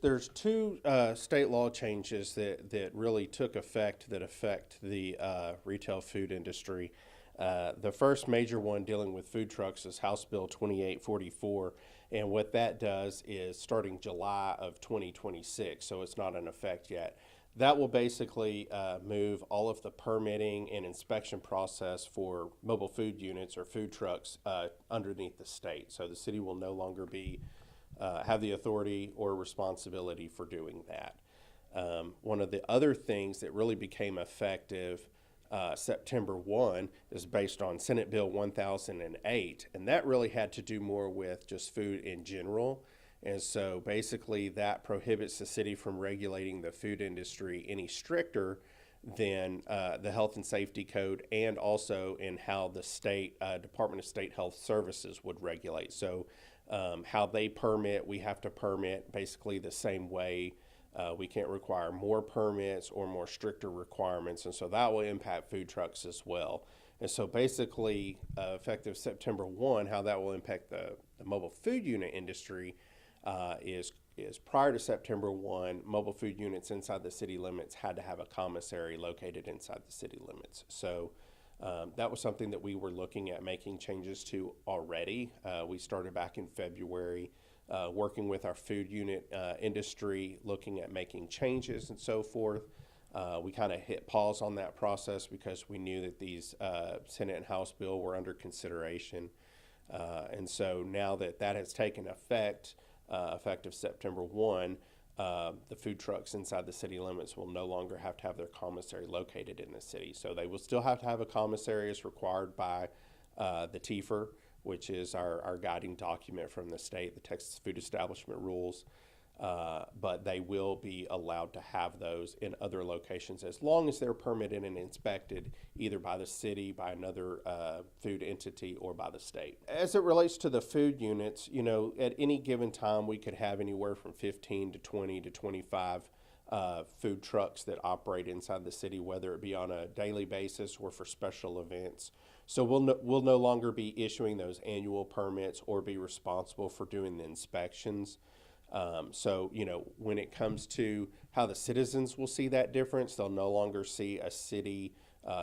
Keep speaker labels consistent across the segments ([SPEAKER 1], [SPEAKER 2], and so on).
[SPEAKER 1] there's two state law changes that really took effect that affect the retail food industry. The first major one dealing with food trucks is House Bill 2844. And what that does is starting July of 2026, so it's not in effect yet. That will basically move all of the permitting and inspection process for mobile food units or food trucks underneath the state. So the city will no longer have the authority or responsibility for doing that. One of the other things that really became effective September 1 is based on Senate Bill 1008, and that really had to do more with just food in general. And so basically that prohibits the city from regulating the food industry any stricter than the health and safety code, and also in how the state Department of State Health Services would regulate. So how they permit, we have to permit basically the same way. We can't require more permits or more stricter requirements, and so that will impact food trucks as well. And so basically, effective September 1, how that will impact the mobile food unit industry is prior to September 1, mobile food units inside the city limits had to have a commissary located inside the city limits. So that was something that we were looking at making changes to already. We started back in February. Working with our food unit industry, looking at making changes and so forth. We kind of hit pause on that process because we knew that these Senate and House bill were under consideration. And so now that that has taken effect, effective September 1, the food trucks inside the city limits will no longer have to have their commissary located in the city. So they will still have to have a commissary as required by the TFER, which is our guiding document from the state, the Texas Food Establishment Rules. But they will be allowed to have those in other locations as long as they're permitted and inspected either by the city, by another food entity, or by the state. As it relates to the food units, at any given time we could have anywhere from 15 to 20 to 25 food trucks that operate inside the city, whether it be on a daily basis or for special events. So we'll no longer be issuing those annual permits or be responsible for doing the inspections. So when it comes to how the citizens will see that difference, they'll no longer see a city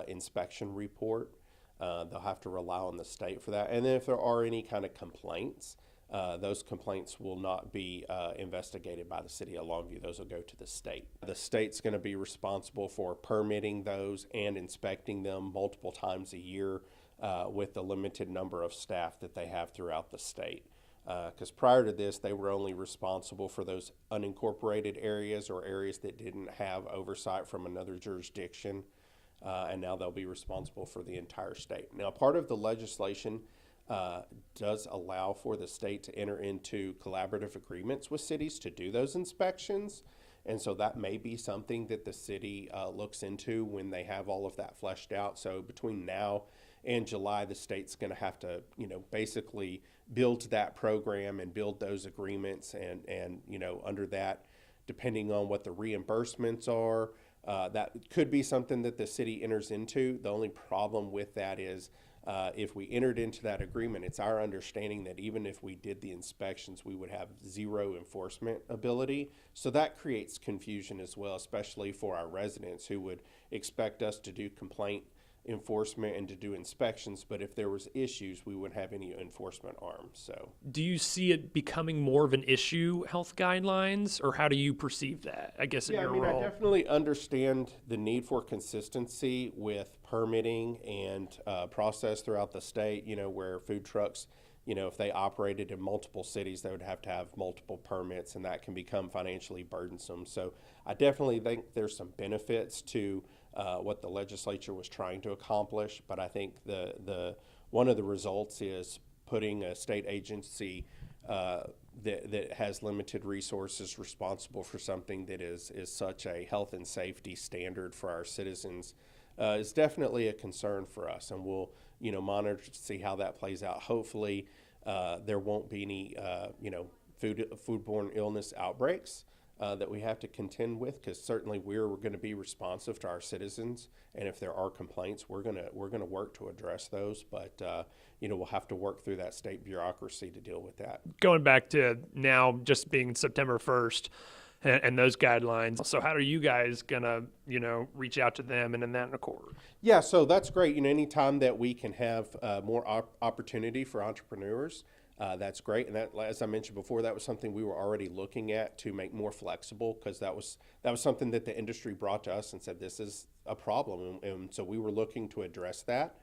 [SPEAKER 1] inspection report. They'll have to rely on the state for that. And then if there are any kind of complaints, those complaints will not be investigated by the City of Longview. Those will go to the state. The state's going to be responsible for permitting those and inspecting them multiple times a year with the limited number of staff that they have throughout the state. Because prior to this, they were only responsible for those unincorporated areas or areas that didn't have oversight from another jurisdiction, and now they'll be responsible for the entire state. Now, part of the legislation does allow for the state to enter into collaborative agreements with cities to do those inspections. And so that may be something that the city looks into when they have all of that fleshed out. So between now and July, the state's going to have to, basically build that program and build those agreements. And under that, depending on what the reimbursements are, that could be something that the city enters into. The only problem with that is if we entered into that agreement, it's our understanding that even if we did the inspections, we would have zero enforcement ability. So that creates confusion as well, especially for our residents who would expect us to do complaint enforcement and to do inspections, but if there was issues, we wouldn't have any enforcement arms. So
[SPEAKER 2] do you see it becoming more of an issue, health guidelines, or how do you perceive that, I guess, in your role?
[SPEAKER 1] I definitely understand the need for consistency with permitting and process throughout the state, where food trucks, if they operated in multiple cities, they would have to have multiple permits, and that can become financially burdensome. So I definitely think there's some benefits to what the legislature was trying to accomplish, but I think the one of the results is putting a state agency that has limited resources responsible for something that is such a health and safety standard for our citizens is definitely a concern for us, and we'll monitor to see how that plays out. Hopefully, there won't be any foodborne illness outbreaks that we have to contend with, because certainly we're going to be responsive to our citizens, and if there are complaints, we're going to work to address those. But we'll have to work through that state bureaucracy to deal with that.
[SPEAKER 2] Going back to now, just being September 1st, and those guidelines. So how are you guys gonna, reach out to them and in that accord?
[SPEAKER 1] Yeah, so that's great. Anytime that we can have more opportunity for entrepreneurs, that's great. And that, as I mentioned before, that was something we were already looking at to make more flexible, because that was something that the industry brought to us and said this is a problem, and so we were looking to address that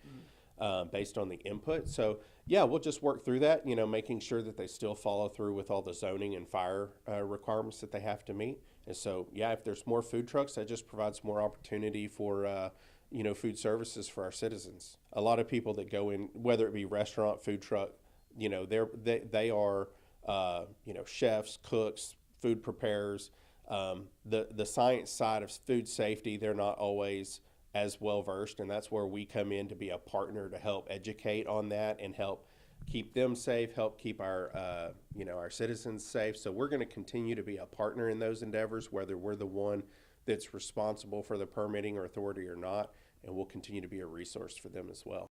[SPEAKER 1] based on the input. So yeah, we'll just work through that. Making sure that they still follow through with all the zoning and fire requirements that they have to meet. And so yeah, if there's more food trucks, that just provides more opportunity for food services for our citizens. A lot of people that go in, whether it be restaurant, food truck, they are chefs, cooks, food preparers. The science side of food safety, they're not always as well versed, and that's where we come in to be a partner to help educate on that and help keep them safe, help keep our our citizens safe. So we're going to continue to be a partner in those endeavors, whether we're the one that's responsible for the permitting or authority or not, and we'll continue to be a resource for them as well.